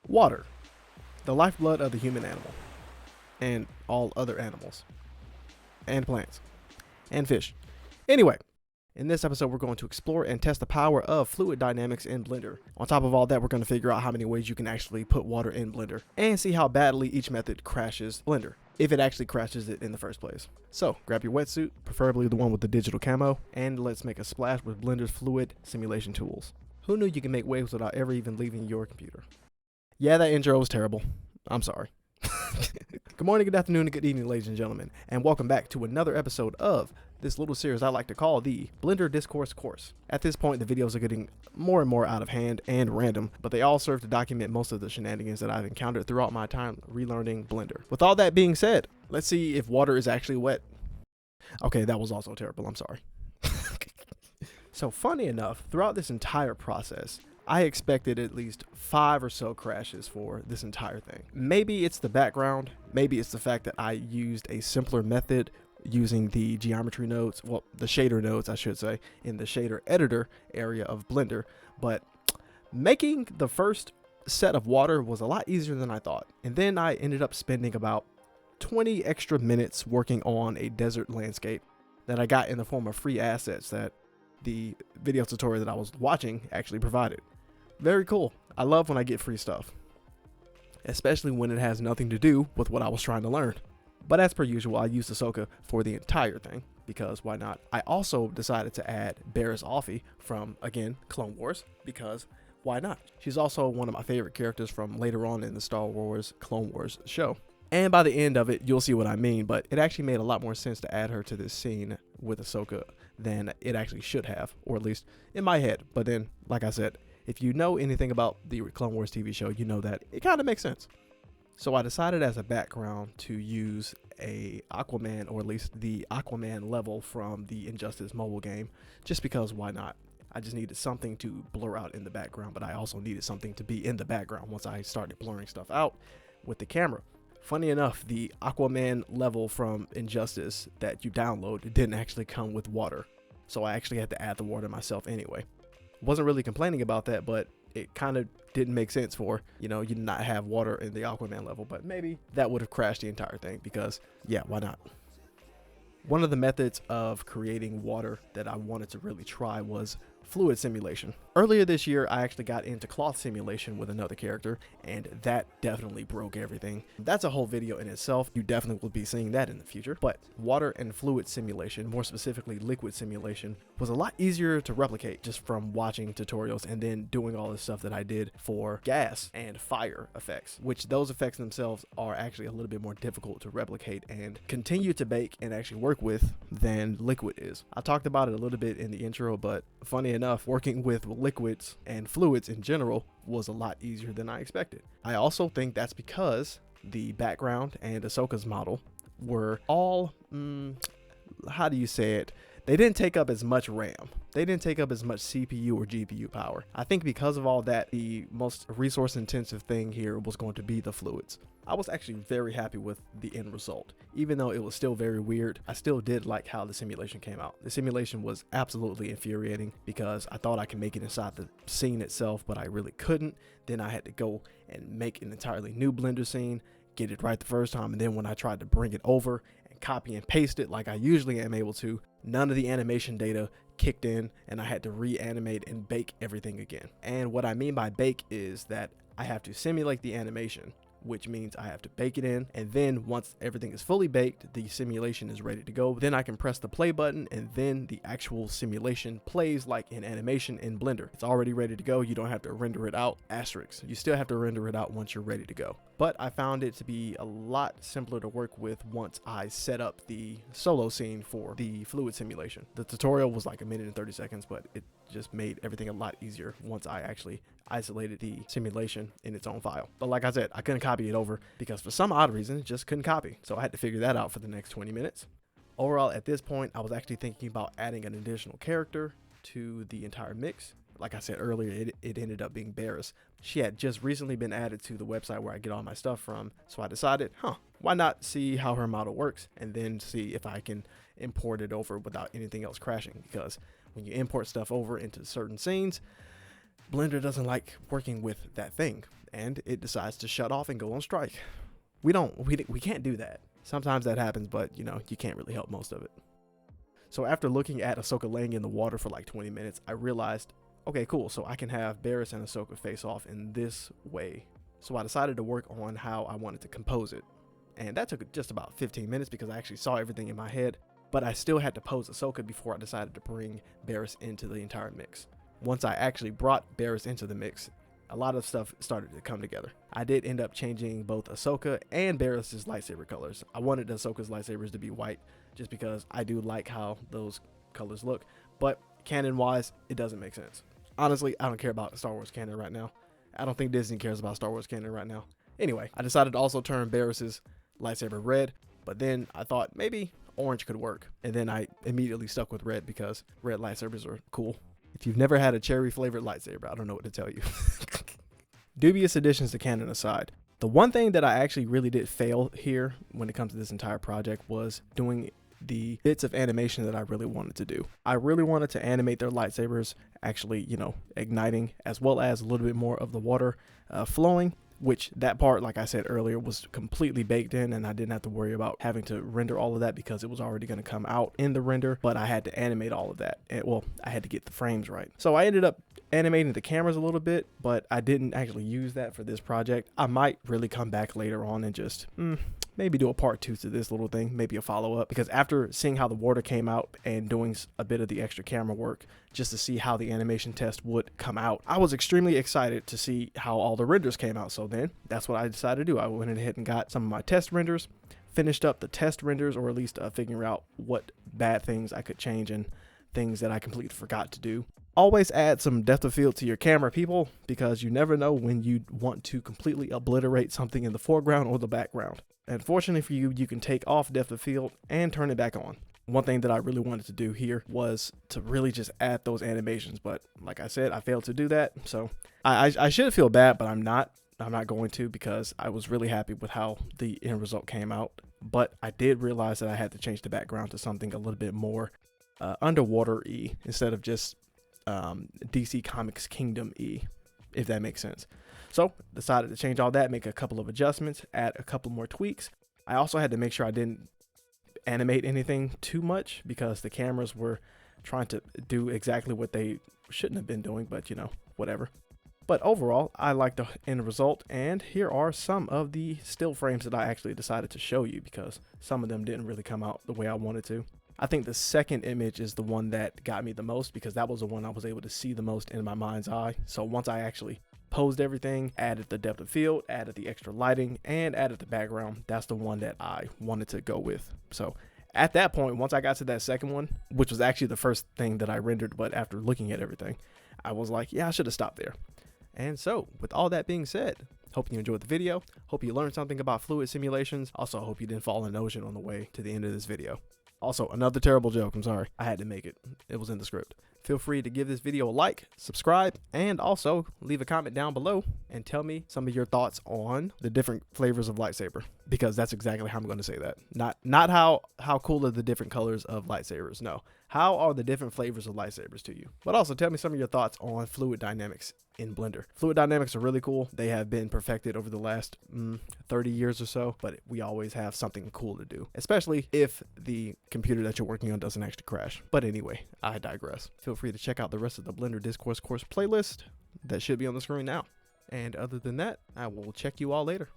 Water, the lifeblood of the human animal, and all other animals, and plants, and fish. Anyway, in this episode, we're going to explore and test the power of fluid dynamics in Blender. On top of all that, we're going to figure out how many ways you can actually put water in Blender, and see how badly each method crashes Blender, if it actually crashes it in the first place. So, grab your wetsuit, preferably the one with the digital camo, and let's make a splash with Blender's fluid simulation tools. Who knew you can make waves without ever even leaving your computer? Yeah, that intro was terrible. I'm sorry. Good morning, good afternoon, and good evening, ladies and gentlemen, and welcome back to another episode of this little series I like to call the Blender Discourse Course. At this point, the videos are getting more and more out of hand and random, but they all serve to document most of the shenanigans that I've encountered throughout my time relearning Blender. With all that being said, let's see if water is actually wet. Okay, that was also terrible, I'm sorry. So funny enough, throughout this entire process, I expected at least 5 or so crashes for this entire thing. Maybe it's the background, maybe it's the fact that I used a simpler method using the geometry nodes, well, the shader nodes, I should say, in the shader editor area of Blender, but making the first set of water was a lot easier than I thought. And then I ended up spending about 20 extra minutes working on a desert landscape that I got in the form of free assets that the video tutorial that I was watching actually provided. Very cool. I love when I get free stuff, especially when it has nothing to do with what I was trying to learn. But as per usual, I used Ahsoka for the entire thing, because why not? I also decided to add Barriss Offee from, again, Clone Wars, because why not? She's also one of my favorite characters from later on in the Star Wars Clone Wars show. And by the end of it, you'll see what I mean, but it actually made a lot more sense to add her to this scene with Ahsoka than it actually should have, or at least in my head. But then, like I said, if you know anything about the Clone Wars TV show, you know that it kind of makes sense. So I decided as a background to use a Aquaman, or at least the Aquaman level from the Injustice mobile game, just because why not? I just needed something to blur out in the background, but I also needed something to be in the background once I started blurring stuff out with the camera. Funny enough, the Aquaman level from Injustice that you download didn't actually come with water, so I actually had to add the water myself anyway. Wasn't really complaining about that, but it kind of didn't make sense for, you did not have water in the Aquaman level, but maybe that would have crashed the entire thing because, yeah, why not? One of the methods of creating water that I wanted to really try was fluid simulation. Earlier this year, I actually got into cloth simulation with another character, and that definitely broke everything. That's a whole video in itself. You definitely will be seeing that in the future. But water and fluid simulation, more specifically liquid simulation, was a lot easier to replicate just from watching tutorials and then doing all the stuff that I did for gas and fire effects, which those effects themselves are actually a little bit more difficult to replicate and continue to bake and actually work with than liquid is. I talked about it a little bit in the intro, but funny enough, working with liquids and fluids in general was a lot easier than I expected. I also think that's because the background and Ahsoka's model were all, how do you say it? They didn't take up as much RAM. They didn't take up as much CPU or GPU power. I think because of all that, the most resource intensive thing here was going to be the fluids. I was actually very happy with the end result. Even though it was still very weird, I still did like how the simulation came out. The simulation was absolutely infuriating because I thought I could make it inside the scene itself, but I really couldn't. Then I had to go and make an entirely new Blender scene, get it right the first time, and then when I tried to bring it over and copy and paste it like I usually am able to, none of the animation data kicked in and I had to reanimate and bake everything again. And what I mean by bake is that I have to simulate the animation, which means I have to bake it in, and then once everything is fully baked, the simulation is ready to go. Then I can press the play button and then the actual simulation plays like an animation in Blender. It's already ready to go. You don't have to render it out. Asterisk. You still have to render it out once you're ready to go. But I found it to be a lot simpler to work with once I set up the solo scene for the fluid simulation. The tutorial was like 1 minute and 30 seconds, but it just made everything a lot easier once I actually isolated the simulation in its own file. But like I said, I couldn't copy it over because for some odd reason, it just couldn't copy. So I had to figure that out for the next 20 minutes. Overall, at this point, I was actually thinking about adding an additional character to the entire mix. Like I said earlier, it ended up being Barriss. She had just recently been added to the website where I get all my stuff from. So I decided, why not see how her model works and then see if I can import it over without anything else crashing. Because when you import stuff over into certain scenes, Blender doesn't like working with that thing. and it decides to shut off and go on strike. We can't do that. Sometimes that happens, but you know, you can't really help most of it. So after looking at Ahsoka laying in the water for like 20 minutes, I realized, okay, cool. So I can have Barriss and Ahsoka face off in this way. So I decided to work on how I wanted to compose it. And that took just about 15 minutes because I actually saw everything in my head, but I still had to pose Ahsoka before I decided to bring Barriss into the entire mix. Once I actually brought Barriss into the mix, a lot of stuff started to come together. I did end up changing both Ahsoka and Barriss's lightsaber colors. I wanted Ahsoka's lightsabers to be white just because I do like how those colors look, but canon-wise, it doesn't make sense. Honestly, I don't care about Star Wars canon right now. I don't think Disney cares about Star Wars canon right now. Anyway, I decided to also turn Barriss's lightsaber red, but then I thought maybe orange could work, and then I immediately stuck with red because red lightsabers are cool. If you've never had a cherry flavored lightsaber, I don't know what to tell you. Dubious additions to canon aside, the one thing that I actually really did fail here when it comes to this entire project was doing the bits of animation that I really wanted to do. I really wanted to animate their lightsabers actually, you know, igniting, as well as a little bit more of the water flowing, which that part, like I said earlier, was completely baked in, and I didn't have to worry about having to render all of that because it was already going to come out in the render, but I had to animate all of that. And, well, I had to get the frames right. So I ended up animating the cameras a little bit, but I didn't actually use that for this project. I might really come back later on and just maybe do a part 2 to this little thing, maybe a follow-up, because after seeing how the water came out and doing a bit of the extra camera work just to see how the animation test would come out, I was extremely excited to see how all the renders came out. So then that's what I decided to do. I went ahead and got some of my test renders, finished up the test renders, or at least figuring out what bad things I could change and things that I completely forgot to do. Always add some depth of field to your camera, people, because you never know when you want to completely obliterate something in the foreground or the background. And fortunately for you, you can take off depth of field and turn it back on. One thing that I really wanted to do here was to really just add those animations, but like I said, I failed to do that. So I should feel bad, but I'm not going to, because I was really happy with how the end result came out. But I did realize that I had to change the background to something a little bit more underwater-y instead of just DC Comics Kingdom-y, if that makes sense. So decided to change all that, make a couple of adjustments, add a couple more tweaks. I also had to make sure I didn't animate anything too much because the cameras were trying to do exactly what they shouldn't have been doing, but you know, whatever. But overall, I like the end result, and here are some of the still frames that I actually decided to show you because some of them didn't really come out the way I wanted to. I think the second image is the one that got me the most because that was the one I was able to see the most in my mind's eye. So once I actually posed everything, added the depth of field, added the extra lighting, and added the background, that's the one that I wanted to go with. So at that point, once I got to that second one, which was actually the first thing that I rendered, but after looking at everything, I was like, yeah, I should have stopped there. And so with all that being said, hope you enjoyed the video. Hope you learned something about fluid simulations. Also, hope you didn't fall in the ocean on the way to the end of this video. Also, another terrible joke. I'm sorry. I had to make it. It was in the script. Feel free to give this video a like, subscribe, and also leave a comment down below and tell me some of your thoughts on the different flavors of lightsaber, because that's exactly how I'm going to say that. Not how cool are the different colors of lightsabers. No. How are the different flavors of lightsabers to you? But also tell me some of your thoughts on fluid dynamics in Blender. Fluid dynamics are really cool. They have been perfected over the last 30 years or so, but we always have something cool to do, especially if the computer that you're working on doesn't actually crash. But anyway, I digress. Feel free to check out the rest of the Blender Discourse course playlist that should be on the screen now. And other than that, I will check you all later.